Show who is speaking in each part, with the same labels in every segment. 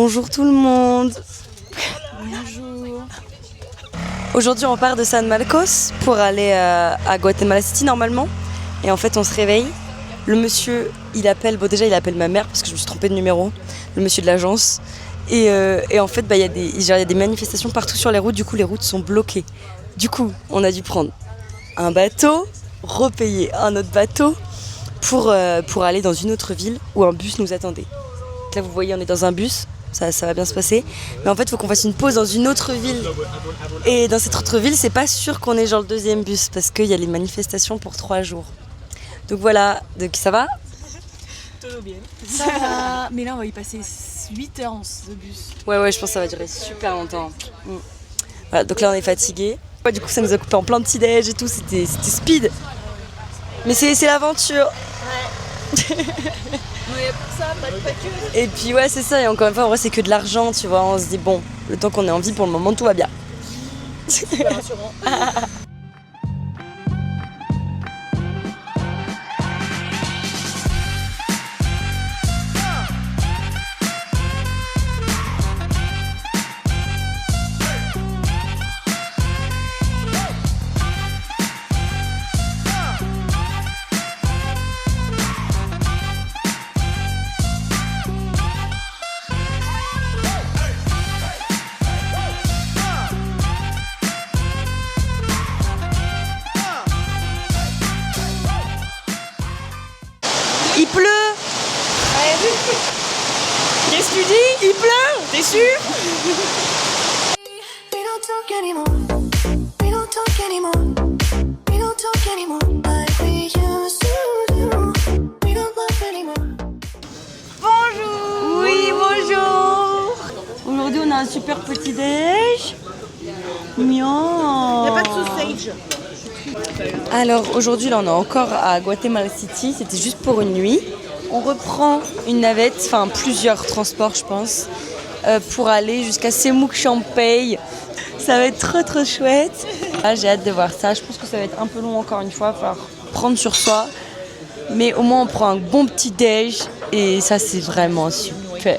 Speaker 1: Bonjour tout le monde.
Speaker 2: Bonjour.
Speaker 1: Aujourd'hui on part de San Marcos pour aller à Guatemala City normalement. Et en fait on se réveille. Le monsieur il appelle, bon déjà il appelle ma mère parce que je me suis trompée de numéro, le monsieur de l'agence. Et en fait il y a des manifestations partout sur les routes, du coup les routes sont bloquées. Du coup on a dû prendre un bateau, repayer un autre bateau pour aller dans une autre ville où un bus nous attendait. Là vous voyez on est dans un bus, ça va bien se passer. Mais en fait il faut qu'on fasse une pause dans une autre ville. Et dans cette autre ville c'est pas sûr qu'on ait genre le deuxième bus parce qu'il y a les manifestations pour 3 jours. Donc voilà, donc ça va?
Speaker 2: Tout bien. Ça va. Mais là on va y passer 8 heures de bus.
Speaker 1: Ouais je pense que ça va durer super longtemps. Voilà, donc là on est fatigué. Ouais, du coup ça nous a coupé en plein de petits déj et tout, c'était speed. Mais c'est l'aventure.
Speaker 2: Ouais. Mais pour ça, pas de pâture.
Speaker 1: Et puis ouais c'est ça, et encore une fois en vrai c'est que de l'argent, tu vois, on se dit bon, le temps qu'on est en vie pour le moment tout va bien.
Speaker 2: Super rassurant.
Speaker 1: Il pleut.
Speaker 2: Qu'est-ce que tu dis?
Speaker 1: Il pleut.
Speaker 2: T'es sûr?
Speaker 3: We don't talk anymore. We don't talk anymore. We don't talk anymore like we used to do. We don't laugh anymore.
Speaker 1: Bonjour. Oui bonjour. Aujourd'hui on a un super petit déj. Miam.
Speaker 2: Y'a pas de sausage.
Speaker 1: Alors aujourd'hui là on est encore à Guatemala City, c'était juste pour une nuit. On reprend une navette, enfin plusieurs transports je pense, pour aller jusqu'à Semuc Champey. Ça va être trop chouette. Ah, j'ai hâte de voir ça, je pense que ça va être un peu long encore une fois, il va falloir prendre sur soi. Mais au moins on prend un bon petit déj et ça c'est vraiment super.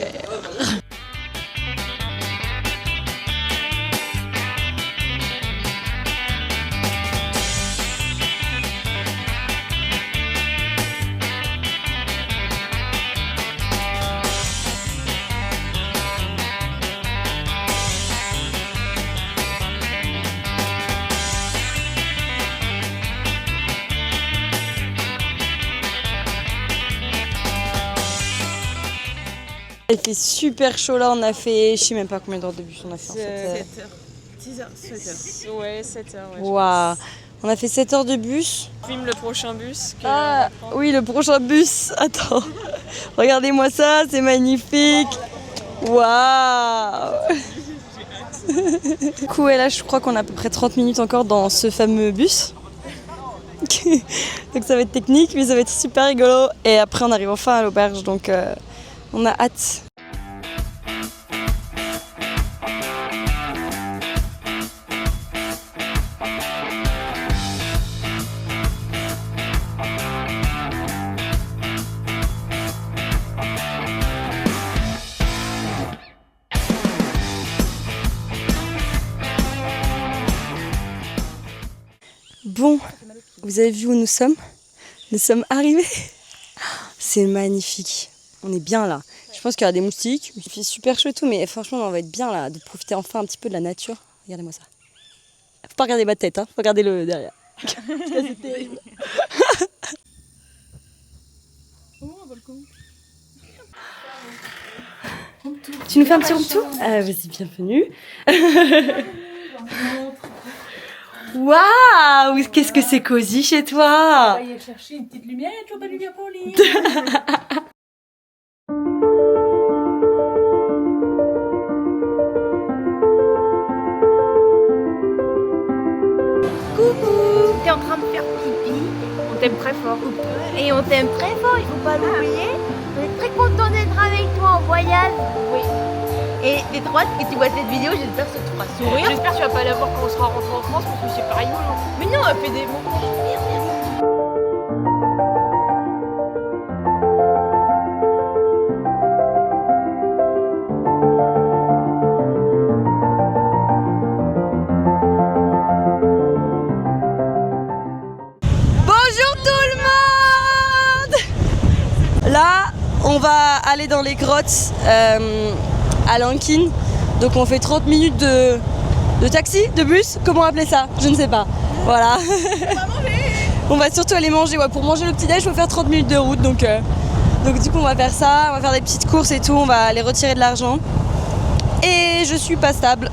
Speaker 1: Il fait super chaud là, on a fait, je sais même pas combien d'heures de bus on a fait en fait.
Speaker 2: 7 heures. 6 heures, 7 heures. Ouais, 7 heures. Ouais,
Speaker 1: Waouh, on a fait 7 heures de bus.
Speaker 2: je filme le prochain bus.
Speaker 1: Ah oui, le prochain bus, attends, regardez-moi ça, c'est magnifique. Waouh. Du coup, ouais, là je crois qu'on a à peu près 30 minutes encore dans ce fameux bus. Donc ça va être technique, mais ça va être super rigolo. Et après on arrive enfin à l'auberge, donc on a hâte. Bon, vous avez vu où nous sommes? Nous sommes arrivés. C'est magnifique. On est bien là. Je pense qu'il y aura des moustiques. Il fait super chaud et tout, mais franchement, on va être bien là, de profiter enfin un petit peu de la nature. Regardez-moi ça. Faut pas regarder ma tête, hein. Faut regarder le derrière. C'est terrible. Tu nous fais un petit room tour? Vas-y, bienvenue. Waouh, qu'est-ce que c'est cosy chez toi.
Speaker 2: On va y chercher une petite lumière, tu vois pas de lumière pour lui.
Speaker 4: Coucou, t'es en train de faire pipi. On t'aime très fort. Et on t'aime très fort, il faut pas l'oublier. On est très content d'être avec toi en voyage. Oui. Et t'es trop hâte que tu vois cette vidéo, j'espère que tu feras sourire.
Speaker 2: J'espère que tu vas pas la voir quand on sera rentré en France parce que c'est pas rigolo.
Speaker 4: Mais non, elle fait des mots. Merde.
Speaker 1: aller dans les grottes à Lankin. Donc on fait 30 minutes de taxi, de bus, comment appeler ça? Je ne sais pas. Voilà. On va surtout aller manger. Ouais, pour manger le petit-déj, il faut faire 30 minutes de route. Donc du coup, on va faire ça. On va faire des petites courses et tout. On va aller retirer de l'argent. Et je suis pas stable.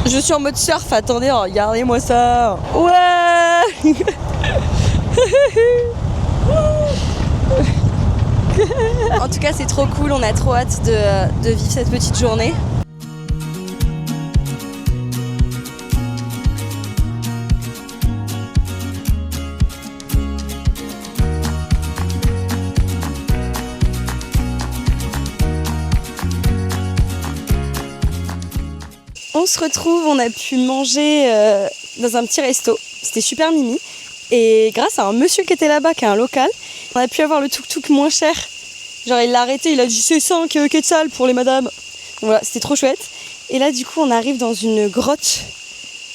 Speaker 1: Je suis en mode surf. Attendez, regardez-moi ça. Ouais. En tout cas, c'est trop cool. On a trop hâte de vivre cette petite journée. On se retrouve, on a pu manger dans un petit resto. C'était super mimi. Et grâce à un monsieur qui était là-bas, qui est un local, on a pu avoir le tuk-tuk moins cher. Genre il l'a arrêté, il a dit c'est 5 quetzals pour les madames. Donc voilà, c'était trop chouette. Et là du coup on arrive dans une grotte.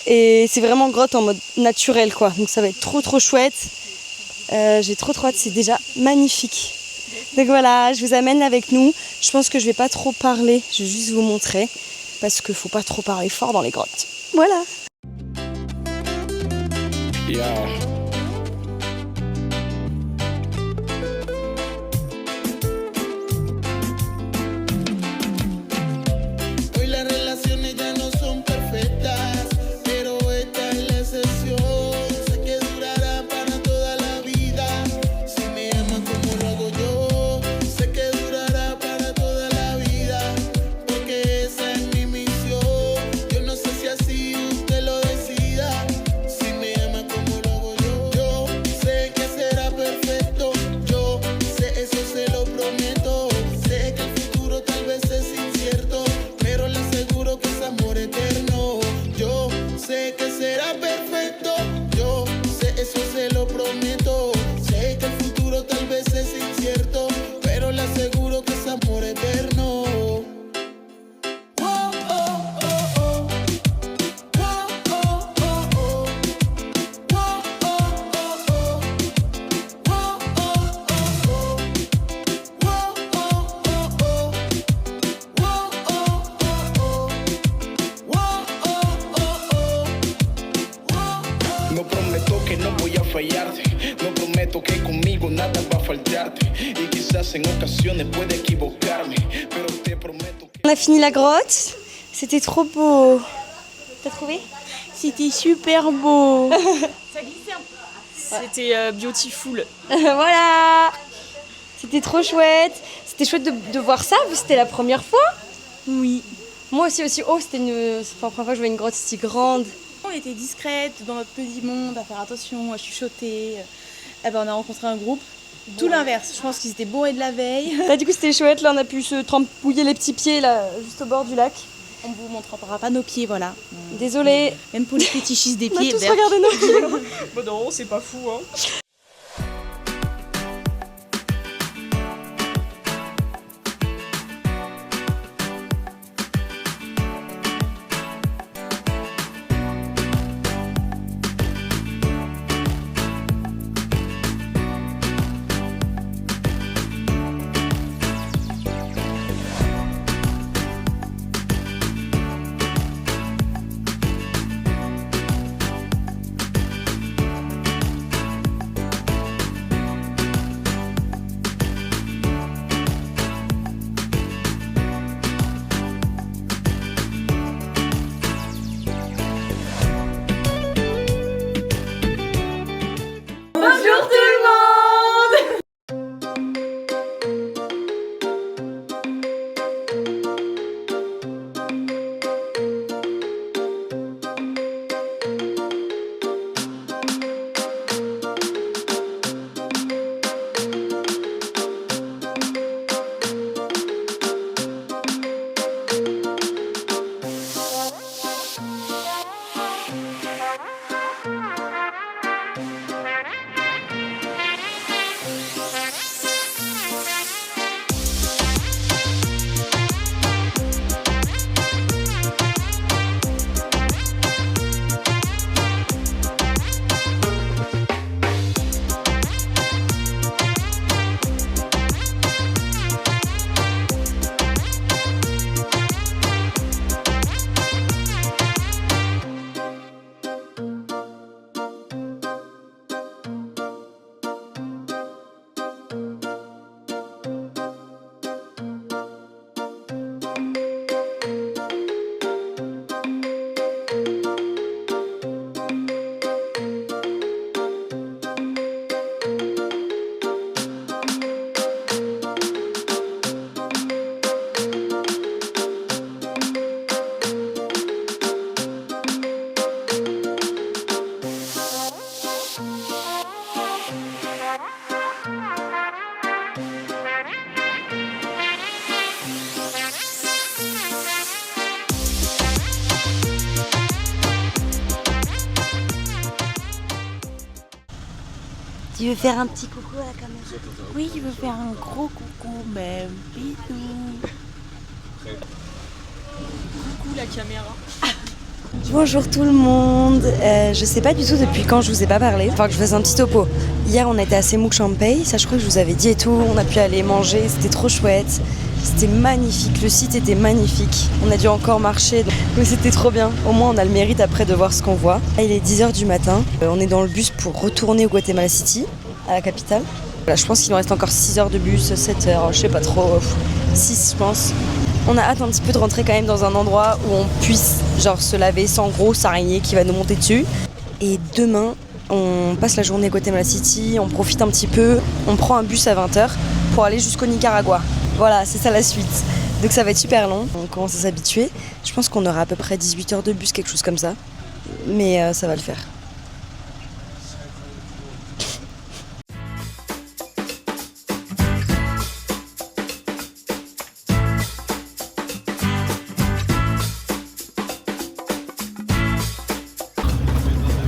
Speaker 1: Et c'est vraiment grotte en mode naturel quoi. Donc ça va être trop chouette. J'ai trop hâte, c'est déjà magnifique. Donc voilà, je vous amène avec nous. Je pense que je vais pas trop parler, je vais juste vous montrer. Parce qu'il faut pas trop parler fort dans les grottes. Voilà.
Speaker 5: Yeah. Hoy las relaciones ya no son perfectas, pero esta es la excepción. Sé que durará para toda la vida. Si me amas como lo hago yo, sé que durará para toda la vida, porque esa es mi misión. Yo no sé si así usted lo decida. Si me ama como lo hago yo sé que será perfecto. Yo sé, eso se lo prometo. Sé que el futuro tal vez es incierto, pero le aseguro que es amor eterno. Yo sé que será perfecto. Yo sé, eso se lo prometo. Sé que el futuro tal vez es incierto, pero le aseguro que es amor eterno. No prometo que no voy a fallarte, no prometo que conmigo nada va a faltarte, y quizás en ocasiones puede equivocarme, pero te prometo que...
Speaker 1: On a fini la grotte. C'était trop beau. T'as trouvé?
Speaker 2: C'était super beau. Ça glissait un peu. C'était beautiful.
Speaker 1: Voilà. C'était trop chouette. C'était chouette de voir ça, vu que c'était la première fois.
Speaker 2: Oui.
Speaker 1: Moi aussi. Oh, c'était la première fois que je voyais une grotte si grande.
Speaker 2: On était discrètes dans notre petit monde, à faire attention, à chuchoter. Eh ben, on a rencontré un groupe. Tout l'inverse. Je pense qu'ils étaient bourrés de la veille.
Speaker 1: Là, du coup, c'était chouette. Là, on a pu se trempouiller les petits pieds, là, juste au bord du lac.
Speaker 2: On vous montrera pas nos pieds, voilà.
Speaker 1: Désolée.
Speaker 2: Même pour les fétichistes des
Speaker 1: On a
Speaker 2: pieds.
Speaker 1: tous regardé nos pieds.
Speaker 2: Bah non, c'est pas fou, hein.
Speaker 1: Tu veux faire un petit coucou à la caméra?
Speaker 2: Oui, je veux faire un gros coucou, même. Bisous. Coucou la caméra.
Speaker 1: Bonjour tout le monde. Je sais pas du tout depuis quand je vous ai pas parlé. Enfin que je fasse un petit topo. Hier on était à Semouk Champey, ça je crois que je vous avais dit et tout. On a pu aller manger, c'était trop chouette. C'était magnifique, le site était magnifique. On a dû encore marcher, mais c'était trop bien. Au moins on a le mérite après de voir ce qu'on voit. Là, il est 10h du matin. On est dans le bus pour retourner au Guatemala City, à la capitale. Voilà, je pense qu'il nous reste encore 6 heures de bus, 7 heures, je sais pas trop, 6 je pense. On a hâte un petit peu de rentrer quand même dans un endroit où on puisse genre se laver sans grosse araignée qui va nous monter dessus. Et demain, on passe la journée à Guatemala City, on profite un petit peu, on prend un bus à 20h pour aller jusqu'au Nicaragua. Voilà, c'est ça la suite. Donc ça va être super long, on commence à s'habituer. Je pense qu'on aura à peu près 18 heures de bus, quelque chose comme ça. Mais ça va le faire.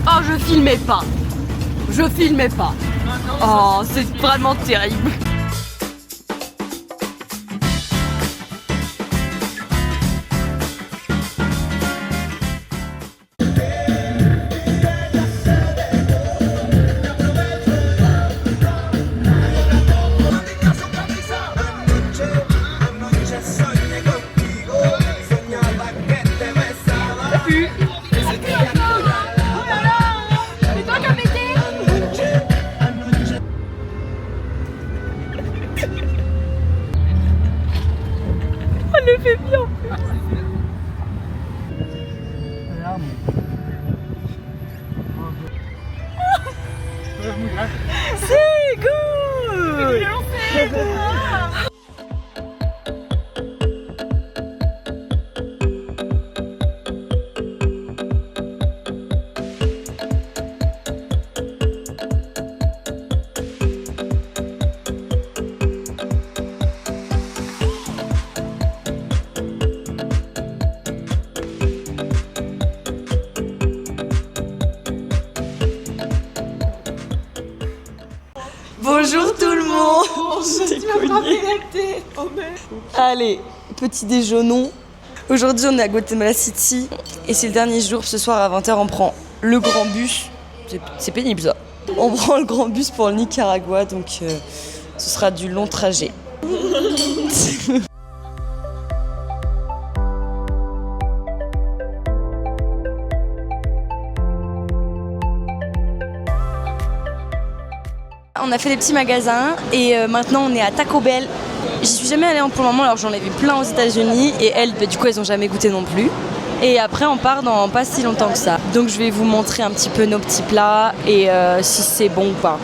Speaker 6: Oh, je filmais pas. Je filmais pas. Oh, c'est vraiment terrible. Elle le fait bien. C'est good.
Speaker 1: Bonjour tout le monde. Allez, petit déjeuner. Aujourd'hui on est à Guatemala City et c'est le dernier jour. Ce soir à 20h on prend le grand bus. C'est pénible ça. On prend le grand bus pour le Nicaragua, donc ce sera du long trajet. On a fait des petits magasins et maintenant on est à Taco Bell. J'y suis jamais allée pour le moment, alors j'en ai vu plein aux États-Unis et elles, du coup, elles ont jamais goûté non plus. Et après, on part dans pas si longtemps que ça. Donc je vais vous montrer un petit peu nos petits plats et si c'est bon ou pas.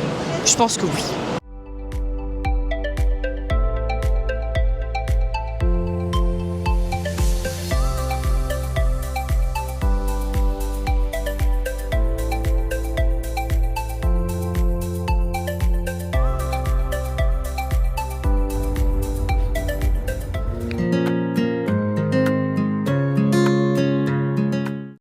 Speaker 1: Je pense que oui.